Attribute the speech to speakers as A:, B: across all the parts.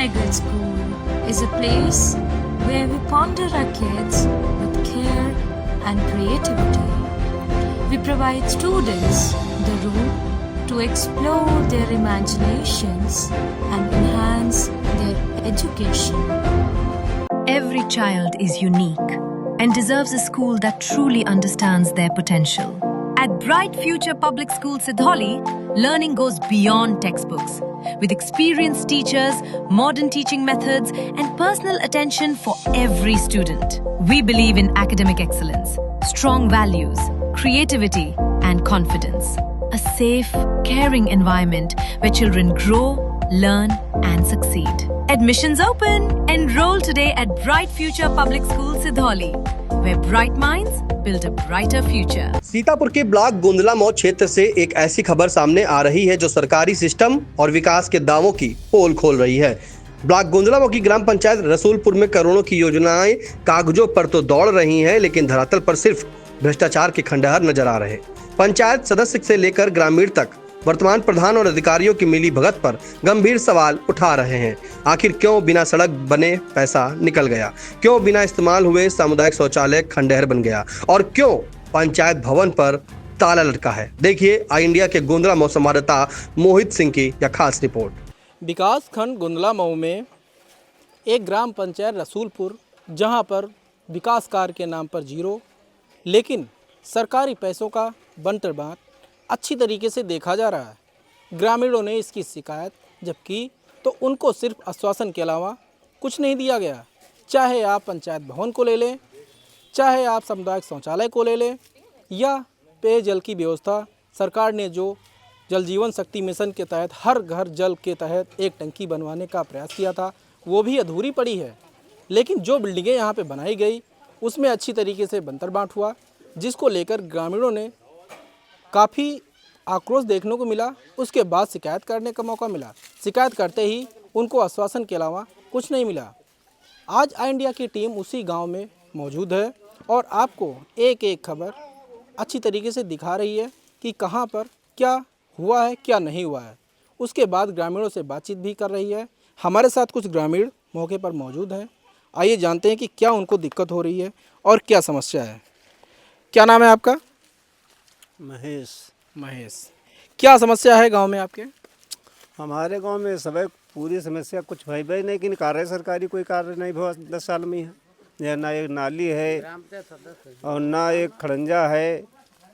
A: Good School is a place where we ponder our kids with care and creativity. We provide students the room to explore their imaginations and enhance their education.
B: Every child is unique and deserves a school that truly understands their potential. At Bright Future Public School Sidholi, learning goes beyond textbooks. With experienced teachers, modern teaching methods, and personal attention for every student. We believe in academic excellence, strong values, creativity, and confidence. A safe, caring environment where children grow, learn, and succeed. Admissions open! Enroll today at Bright Future Public School Sidholi, where bright minds build a brighter future.
C: Sitapur के block Gondla Mau क्षेत्र से एक ऐसी खबर सामने आ रही है जो सरकारी सिस्टम और विकास के दावों की पोल खोल रही है। ब्लॉक गोंदला मऊ की ग्राम पंचायत रसूलपुर में करोड़ों की योजनाएं कागजों पर तो दौड़ रही हैं, लेकिन धरातल पर सिर्फ भ्रष्टाचार के खंडहर नजर आ रहे। पंचायत सदस्य से लेकर ग्रामीण तक वर्तमान प्रधान और अधिकारियों की मिली भगत पर गंभीर सवाल उठा रहे हैं। आखिर क्यों बिना सड़क बने पैसा निकल गया, क्यों बिना इस्तेमाल हुए सामुदायिक शौचालय खंडहर बन गया और क्यों पंचायत भवन पर ताला लटका है। देखिए आई इंडिया के गोंदला मऊ संवाददाता मोहित सिंह की यह खास रिपोर्ट।
D: विकास खंड गोंदला मऊ में एक ग्राम पंचायत रसूलपुर, जहां पर विकास कार्य के नाम पर जीरो, लेकिन सरकारी पैसों का बंटर बांट अच्छी तरीके से देखा जा रहा है। ग्रामीणों ने इसकी शिकायत जब की तो उनको सिर्फ आश्वासन के अलावा कुछ नहीं दिया गया। चाहे आप पंचायत भवन को ले लें, चाहे आप सामुदायिक शौचालय को ले लें, या पेयजल की व्यवस्था सरकार ने जो जल जीवन शक्ति मिशन के तहत हर घर जल के तहत एक टंकी बनवाने का प्रयास किया था, वो भी अधूरी पड़ी है। लेकिन जो बिल्डिंगें यहाँ पे बनाई गई उसमें अच्छी तरीके से बंतर बांट हुआ, जिसको लेकर ग्रामीणों ने काफ़ी आक्रोश देखने को मिला। उसके बाद शिकायत करने का मौका मिला। शिकायत करते ही उनको आश्वासन के अलावा कुछ नहीं मिला। आज आई इंडिया की टीम उसी गांव में मौजूद है और आपको एक एक खबर अच्छी तरीके से दिखा रही है कि कहां पर क्या हुआ है, क्या नहीं हुआ है। उसके बाद ग्रामीणों से बातचीत भी कर रही है। हमारे साथ कुछ ग्रामीण मौके पर मौजूद हैं। आइए जानते हैं कि क्या उनको दिक्कत हो रही है और क्या समस्या है। क्या नाम है आपका? महेश। क्या समस्या है गांव में आपके?
E: हमारे गांव में सब पूरी समस्या कुछ भाई नहीं, कि कार्य सरकारी कोई कार्य नहीं हुआ 10 साल में है। ना एक नाली है और ना एक खड़ंजा है,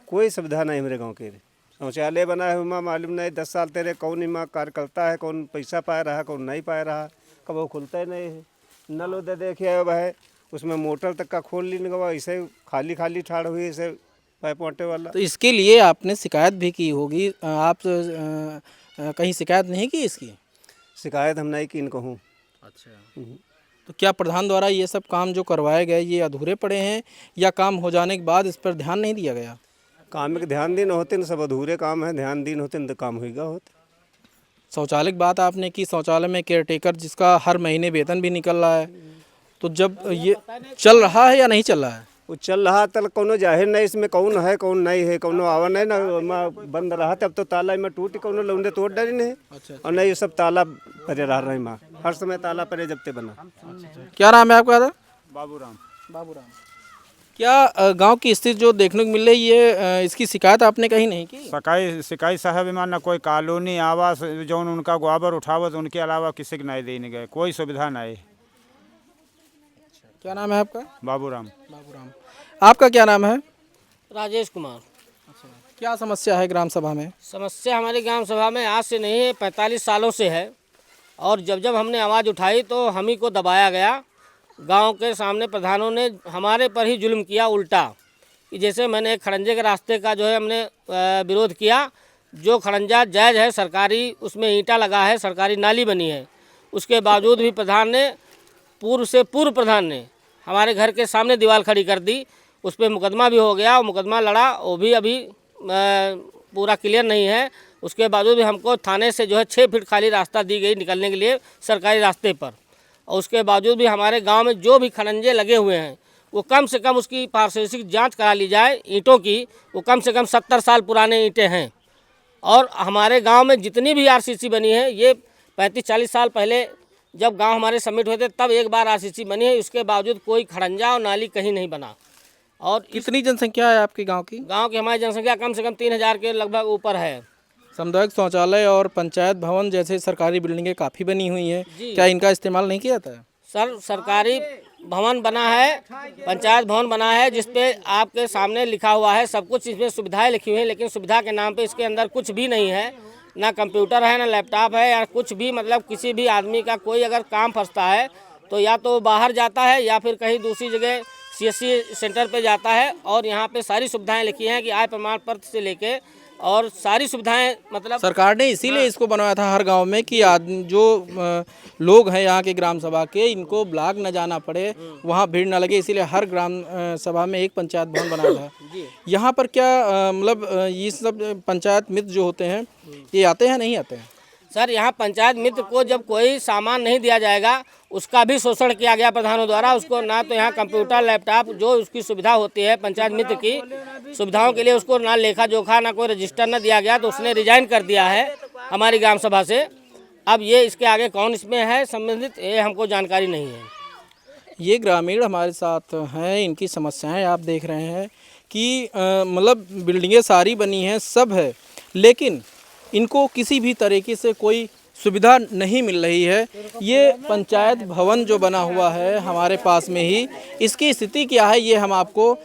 E: कोई सुविधा नहीं हमारे गांव के। शौचालय बना है वहाँ मालूम नहीं 10 साल तेरे कौन इमा कार्य करता है, कौन पैसा पा रहा है, कौन नहीं पा रहा, कब वो खुलता ही नहीं है। नल उधर देखे वह उसमें मोटर तक का खोल ली नहीं, ऐसे खाली ठाड़ हुई ऐसे पाइप वाटे वाला। तो
D: इसके लिए आपने शिकायत भी की होगी, आप कहीं शिकायत नहीं की इसकी?
E: शिकायत हम नहीं की इन कहूँ।
D: अच्छा, तो क्या प्रधान द्वारा ये सब काम जो करवाए गए ये अधूरे पड़े हैं या काम हो जाने के बाद इस पर ध्यान नहीं दिया गया?
E: काम के ध्यान दिन होते न, सब अधूरे काम है, ध्यान दिन होते न तो काम होगा होते।
D: शौचालय की बात आपने की, शौचालय में केयरटेकर जिसका हर महीने वेतन भी निकल रहा है, तो जब ये चल रहा है या नहीं चल रहा है?
E: वो चल रहा तल कोनो जाहिर नहीं इसमें कौन है कौन नहीं है, कौनो आवा नहीं ना बंद रहा तब तो ताला में टूट कौनो लौंडे तोड़ डरी नहीं।
D: अच्छा।
E: और नहीं सब ताला परे रह रहे माँ, हर समय ताला परे जब ते बना।
D: क्या नाम है आपका?
E: बाबूराम।
D: क्या गांव की स्थिति जो देखने को मिल रही है, इसकी शिकायत आपने कहीं नहीं की?
F: शिकायत साहब ईमान ना कोई कॉलोनी आवास जो उनका गोबर उठावत उनके अलावा किसी को नहीं देने गए, कोई सुविधा नहीं।
D: क्या नाम है आपका?
F: बाबूराम।
D: आपका क्या नाम है?
G: राजेश कुमार।
D: अच्छा, क्या समस्या है ग्राम सभा में?
G: समस्या हमारी ग्राम सभा में आज से नहीं है, 45 सालों से है। और जब हमने आवाज़ उठाई तो हम ही को दबाया गया। गांव के सामने प्रधानों ने हमारे पर ही जुल्म किया उल्टा, कि जैसे मैंने एक खड़ंजे के रास्ते का जो है हमने विरोध किया। जो खड़ंजा जायज़ है सरकारी, उसमें ईंटा लगा है, सरकारी नाली बनी है, उसके बावजूद भी प्रधान ने पूर्व प्रधान ने हमारे घर के सामने दीवार खड़ी कर दी। उस पर मुकदमा भी हो गया, मुकदमा लड़ा, वो भी अभी पूरा क्लियर नहीं है। उसके बावजूद भी हमको थाने से जो है 6 फीट खाली रास्ता दी गई निकलने के लिए सरकारी रास्ते पर। और उसके बावजूद भी हमारे गांव में जो भी खड़ंजे लगे हुए हैं वो कम से कम उसकी पारिस्थितिक जांच करा ली जाए। ईंटों की वो कम से कम 70 साल पुराने ईंटें हैं। और हमारे गांव में जितनी भी आरसीसी बनी है ये 35-40 साल पहले जब गांव हमारे सबमिट हुए थे तब एक बार आरसीसी बनी है, उसके बावजूद कोई खड़ंजा और नाली कहीं नहीं बना। और
D: कितनी जनसंख्या है आपके गांव की?
G: गांव की हमारी जनसंख्या कम से कम 3000 के लगभग ऊपर है।
D: सामुदायिक शौचालय और पंचायत भवन जैसे सरकारी बिल्डिंगें काफ़ी बनी हुई हैं, क्या इनका इस्तेमाल नहीं किया जाता है?
G: सर, सरकारी भवन बना है, पंचायत भवन बना है, जिसपे आपके सामने लिखा हुआ है, सब कुछ इसमें सुविधाएं लिखी हुई हैं, लेकिन सुविधा के नाम पे इसके अंदर कुछ भी नहीं है। ना कंप्यूटर है, ना लैपटॉप है, या कुछ भी, मतलब किसी भी आदमी का कोई अगर काम फंसता है तो या तो बाहर जाता है या फिर कहीं दूसरी जगह सीएससी सेंटर पे जाता है। और यहाँ पे सारी सुविधाएं लिखी हैं कि आय प्रमाण पत्र से लेके और सारी सुविधाएं, मतलब
D: सरकार ने इसीलिए इसको बनवाया था हर गांव में कि जो लोग हैं यहाँ के ग्राम सभा के, इनको ब्लॉक न जाना पड़े, वहाँ भीड़ न लगे, इसीलिए हर ग्राम सभा में एक पंचायत भवन बनाया था। यहाँ पर क्या मतलब ये सब पंचायत मित्र जो होते हैं ये आते हैं, नहीं आते हैं?
G: सर, यहाँ पंचायत मित्र को जब कोई सामान नहीं दिया जाएगा उसका भी शोषण किया गया प्रधानों द्वारा। उसको ना तो यहाँ कंप्यूटर, लैपटॉप, जो उसकी सुविधा होती है पंचायत मित्र की सुविधाओं के लिए, उसको ना लेखा जोखा, ना कोई रजिस्टर न दिया गया, तो उसने रिजाइन कर दिया है हमारी ग्राम सभा से। अब ये इसके आगे कौन इसमें है संबंधित, ये हमको जानकारी नहीं है।
D: ये ग्रामीण हमारे साथ हैं, इनकी समस्याएं आप देख रहे हैं कि मतलब बिल्डिंगें सारी बनी हैं, सब है, लेकिन इनको किसी भी तरीके से कोई सुविधा नहीं मिल रही है। ये पंचायत भवन जो बना हुआ है हमारे पास में ही, इसकी स्थिति क्या है ये हम आपको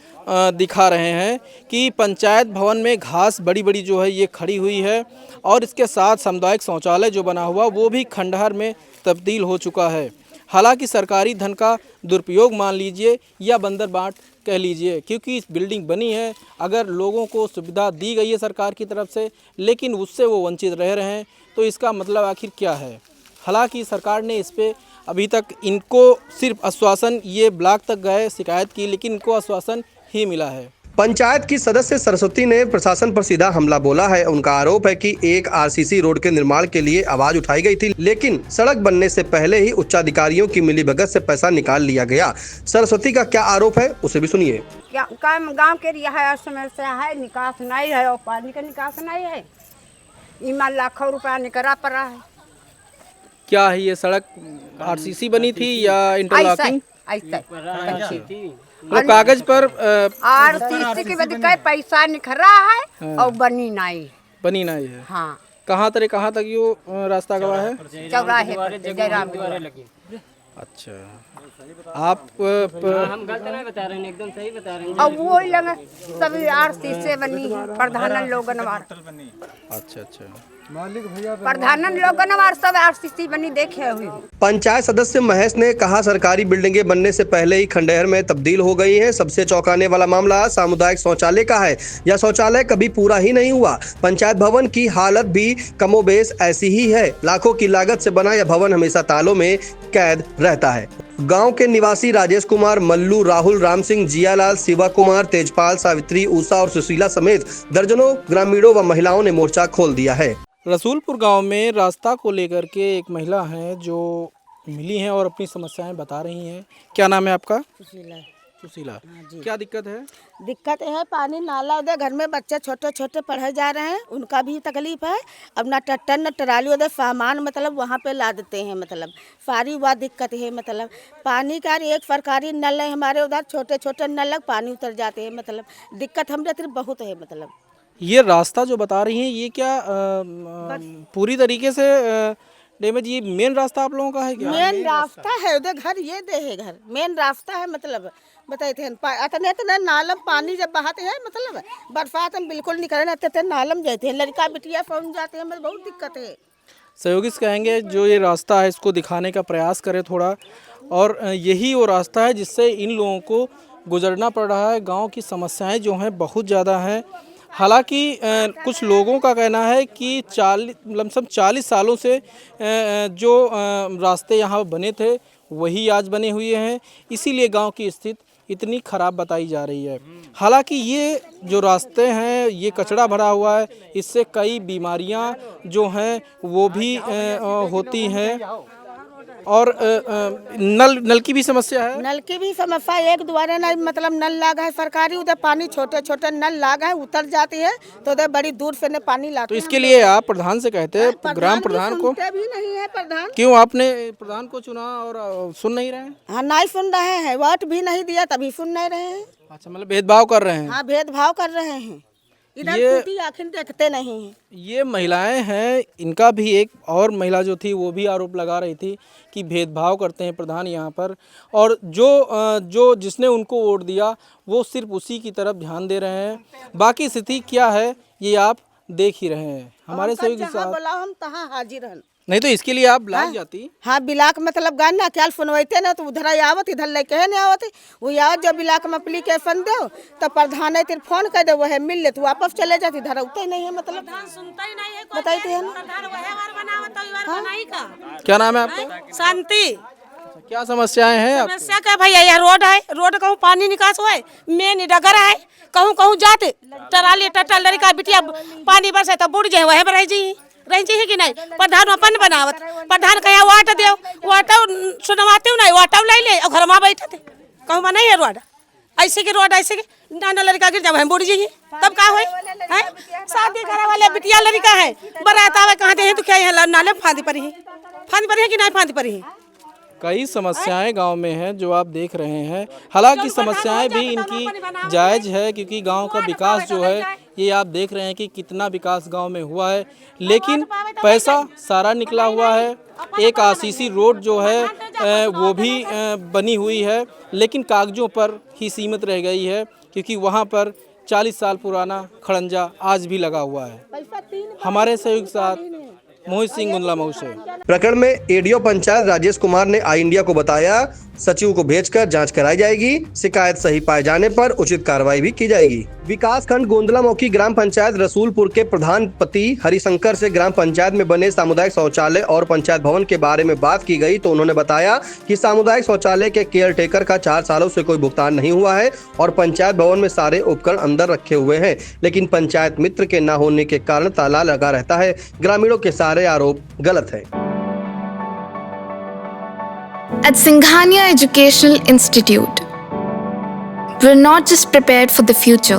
D: दिखा रहे हैं कि पंचायत भवन में घास बड़ी बड़ी जो है ये खड़ी हुई है, और इसके साथ सामुदायिक शौचालय जो बना हुआ वो भी खंडहर में तब्दील हो चुका है। हालांकि सरकारी धन का दुरुपयोग मान लीजिए या बंदर बाट कह लीजिए, क्योंकि इस बिल्डिंग बनी है, अगर लोगों को सुविधा दी गई है सरकार की तरफ से, लेकिन उससे वो वंचित रह रहे हैं, तो इसका मतलब आखिर क्या है? हालांकि सरकार ने इस पे अभी तक इनको सिर्फ आश्वासन, ये ब्लॉक तक गए, शिकायत की, लेकिन इनको आश्वासन ही मिला है।
C: पंचायत की सदस्य सरस्वती ने प्रशासन पर सीधा हमला बोला है। उनका आरोप है कि एक आरसीसी रोड के निर्माण के लिए आवाज उठाई गई थी, लेकिन सड़क बनने से पहले ही उच्चाधिकारियों की मिलीभगत से पैसा निकाल लिया गया। सरस्वती का क्या आरोप है, उसे भी सुनिए।
H: गाँव के रिहायत समस्या है, निकास नहीं है और पानी का निकास नहीं है। ईमान लाखों रुपया निकला पड़ा है।
D: क्या है ये सड़क आरसीसी बनी थी या इंटरलॉकिंग? मतलब कागज पर
H: आरसीसी के बाद कई पैसा निकला है और बनी नहीं
D: है।
H: हाँ,
D: कहाँ तक यो रास्ता गवा है?
H: चौराहे जयराम।
D: अच्छा, आप
G: हम गलत नहीं बता रहे हैं, एकदम सही बता रहे हैं।
H: और वो लगे सभी आरसीसी बनी है, प्रधान लोगनवार।
D: अच्छा,
H: प्रधान लोगनवार सब आरसीसी बनी देखे हुई।
C: पंचायत सदस्य महेश ने कहा, सरकारी बिल्डिंगें बनने से पहले ही खंडहर में तब्दील हो गई हैं। सबसे चौंकाने वाला मामला सामुदायिक शौचालय का है। यह शौचालय कभी पूरा ही नहीं हुआ। पंचायत भवन की हालत भी कमोबेश ऐसी ही है। लाखों की लागत से बना यह भवन हमेशा तालों में कैद रहता है। गांव के निवासी राजेश कुमार, मल्लू, राहुल, राम सिंह, जियालाल, शिवा कुमार, तेजपाल, सावित्री, उषा और सुशीला समेत दर्जनों ग्रामीणों व महिलाओं ने मोर्चा खोल दिया है।
D: रसूलपुर गांव में रास्ता को लेकर के एक महिला हैं जो मिली हैं और अपनी समस्याएं बता रही हैं। क्या नाम है आपका? सुशीला। क्या दिक्कत है?
I: दिक्कत है पानी नाला उधर घर में बच्चे छोटे छोटे पढ़े जा रहे हैं, उनका भी तकलीफ है। अब ना टट्टर न टराली उधर सामान मतलब वहाँ पे ला देते हैं, मतलब सारी वह दिक्कत है। मतलब पानी का एक सरकारी नल है हमारे उधर, छोटे छोटे नल पानी उतर जाते हैं, मतलब दिक्कत हमरे तरफ बहुत है। मतलब
D: ये रास्ता जो बता रही हैं ये क्या पूरी तरीके से डैमेज, ये मेन रास्ता आप लोगों का है क्या?
I: मेन रास्ता है उधर घर, ये दे है घर, मेन रास्ता है। मतलब बताए थे इतने नालम पानी जब बहाते हैं, मतलब बरसात में बिल्कुल निकल थे, नालम जाते हैं, लड़का बिटिया पहुँच जाते हैं, मतलब बहुत दिक्कत है।
D: सहयोगी कहेंगे जो ये रास्ता है इसको दिखाने का प्रयास करें थोड़ा, और यही वो रास्ता है जिससे इन लोगों को गुजरना पड़ रहा है। गाँव की समस्याएँ जो हैं बहुत ज़्यादा हैं। हालांकि कुछ लोगों का कहना है कि 40 सालों से जो रास्ते यहाँ बने थे वही आज बने हुए हैं, इसीलिए गांव की स्थिति इतनी ख़राब बताई जा रही है। हालांकि ये जो रास्ते हैं ये कचरा भरा हुआ है, इससे कई बीमारियां जो हैं वो भी होती हैं। और नल की भी समस्या है।
I: नल की भी समस्या एक द्वारा ना मतलब नल लागा है सरकारी, उधर पानी छोटे छोटे नल लागा है, उतर जाती है तो उधर बड़ी दूर से पानी लाते
D: तो
I: हैं।
D: इसके लिए आप प्रधान से कहते हैं, ग्राम प्रधान को
I: भी नहीं है प्रधान।
D: क्यों आपने प्रधान को चुना और सुन नहीं रहे हैं?
I: हाँ नहीं सुन रहे हैं, वोट भी नहीं दिया तभी सुन नहीं रहे हैं।
D: अच्छा, मतलब भेदभाव कर रहे हैं।
I: हाँ भेदभाव कर रहे हैं, इधर टूटी आखिर देखते नहीं हैं।
D: ये महिलाएं हैं, इनका भी एक और महिला जो थी वो भी आरोप लगा रही थी कि भेदभाव करते हैं प्रधान यहाँ पर, और जो जिसने उनको वोट दिया वो सिर्फ उसी की तरफ ध्यान दे रहे हैं। बाकी स्थिति क्या है ये आप देख ही रहे हैं हमारे सहयोग के साथ।
I: बोला हम तहाँ हाजिर हैं।
D: नहीं तो इसके लिए आप ब्लॉक जाती।
I: हाँ बिलाक मतलब गाना क्या सुनवाते ना तो उधर आवत, इधर लेके है नहीं आवत, वो आवत जब बिलाक में एप्लीकेशन दो तो प्रधान है तेरे फोन कर दे, वो है मिल ले तो वापस चले जाती, इधर उठते ही नहीं है, मतलब
J: सुनता ही नहीं है,
I: बताइए है
J: ना।
D: क्या नाम है आपका?
J: शांति।
D: क्या समस्याएं हैं आप?
J: समस्या क्या भैया, यह रोड है, रोड कहूँ पानी निकास हुआ है, मेन डगर है, कहूँ कहूँ जाते टराली टटल लड़का बिटिया पानी बरसे तो बुढ़ जाए, वह रह जी है कि नहीं। प्रधान अपन बनावत, प्रधान कहा वाट दे, वाट सुनवाते हो नहीं, वाट ले ले और घर में बैठे थे, कहूँ नहीं है रोड ऐसे के, रोड ऐसे के नाना लड़का गिर जाए बुढ़ जी तब का हुई है। शादी करे वाले बिटिया लड़का है, बरात आवे कहाँ दे तो क्या है, नाले फांदी पर ही कि नहीं फांदी पर ही।
D: कई समस्याएं गांव में हैं जो आप देख रहे हैं। हालांकि समस्याएं भी इनकी जायज है क्योंकि गांव का विकास जो है ये आप देख रहे हैं कि कितना विकास गांव में हुआ है, लेकिन पैसा सारा निकला हुआ है। एक आरसीसी रोड जो है वो भी बनी हुई है, लेकिन कागजों पर ही सीमित रह गई है क्योंकि वहां पर 40 साल पुराना खड़ंजा आज भी लगा हुआ है। हमारे सहयोग के साथ मोहित सिंह गुंदला मऊ से।
C: प्रकरण में एडीओ पंचायत राजेश कुमार ने आई इंडिया को बताया सचिव को भेजकर जांच कराई जाएगी, शिकायत सही पाए जाने पर उचित कार्रवाई भी की जाएगी। विकास खंड गोंदला मऊ की ग्राम पंचायत रसूलपुर के प्रधान पति हरिशंकर से ग्राम पंचायत में बने सामुदायिक शौचालय और पंचायत भवन के बारे में बात की गई तो उन्होंने बताया कि सामुदायिक शौचालय के केयर टेकर का 4 सालों से कोई भुगतान नहीं हुआ है और पंचायत भवन में सारे उपकरण अंदर रखे हुए हैं, लेकिन पंचायत मित्र के न होने के कारण ताला लगा रहता है। ग्रामीणों के सारे आरोप गलत है।
K: At Singhania Educational Institute, we're not just prepared for the future,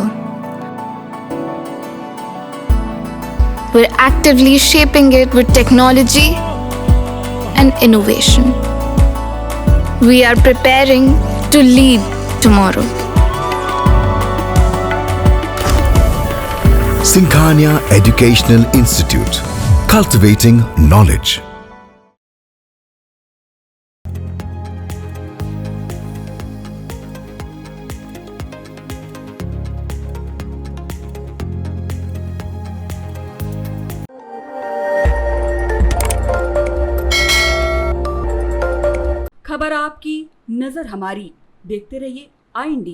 K: we're actively shaping it with technology and innovation. We are preparing to lead tomorrow.
L: Singhania Educational Institute, cultivating knowledge.
M: खबर आपकी, नजर हमारी। देखते रहिए आई इंडिया।